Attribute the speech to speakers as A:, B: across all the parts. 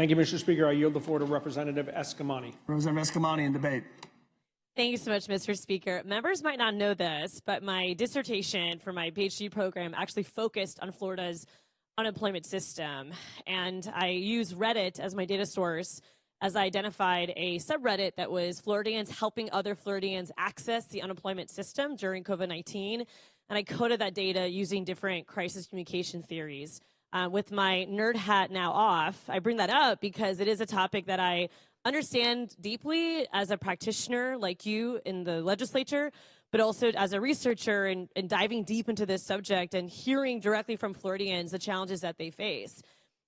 A: Thank you, Mr. Speaker. I yield the floor to Representative Eskamani.
B: Representative Eskamani in debate.
C: Thank you so much, Mr. Speaker. Members might not know this, but my dissertation for my PhD program actually focused on Florida's unemployment system. And I used Reddit as my data source as I identified a subreddit that was Floridians helping other Floridians access the unemployment system during COVID-19. And I coded that data using different crisis communication theories. With my nerd hat now off, I bring that up because it is a topic that I understand deeply as a practitioner like you in the legislature, but also as a researcher and diving deep into this subject and hearing directly from Floridians the challenges that they face.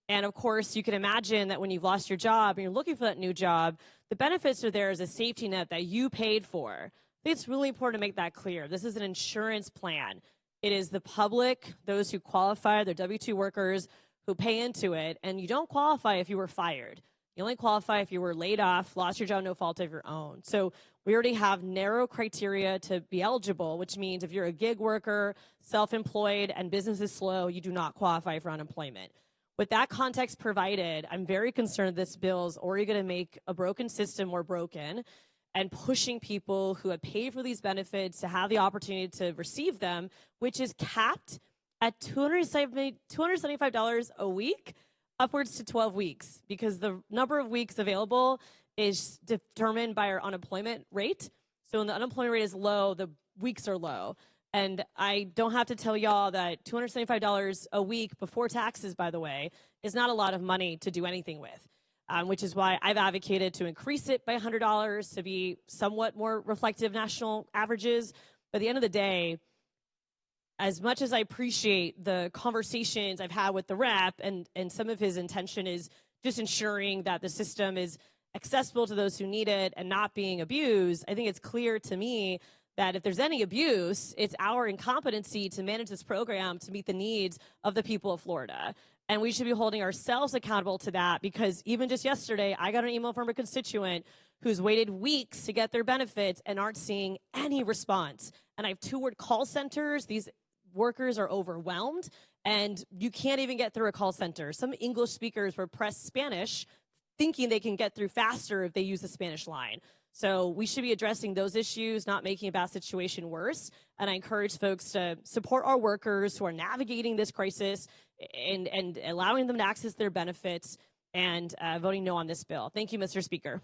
C: And of course, you can imagine that when you've lost your job and you're looking for that new job, the benefits are there as a safety net that you paid for. I think it's really important to make that clear. This is an insurance plan. It is the public, those who qualify, they're W-2 workers who pay into it, and you don't qualify if you were fired. You only qualify if you were laid off, lost your job, no fault of your own. So we already have narrow criteria to be eligible, which means if you're a gig worker, self-employed, and business is slow, you do not qualify for unemployment. With that context provided, I'm very concerned this bill is already going to make a broken system more broken and pushing people who have paid for these benefits to have the opportunity to receive them, which is capped at $275 a week, upwards to 12 weeks, because the number of weeks available is determined by our unemployment rate. So when the unemployment rate is low, the weeks are low. And I don't have to tell y'all that $275 a week before taxes, by the way, is not a lot of money to do anything with, which is why I've advocated to increase it by $100 to be somewhat more reflective of national averages. But at the end of the day, as much as I appreciate the conversations I've had with the rep, and some of his intention is just ensuring that the system is accessible to those who need it and not being abused, I think it's clear to me that if there's any abuse, it's our incompetency to manage this program to meet the needs of the people of Florida. And we should be holding ourselves accountable to that, because even just yesterday, I got an email from a constituent who's waited weeks to get their benefits and aren't seeing any response. And I have two-word call centers. These workers are overwhelmed, and you can't even get through a call center. Some English speakers were pressed Spanish, thinking they can get through faster if they use the Spanish line. So we should be addressing those issues, not making a bad situation worse. And I encourage folks to support our workers who are navigating this crisis and allowing them to access their benefits, and voting no on this bill. Thank you, Mr. Speaker.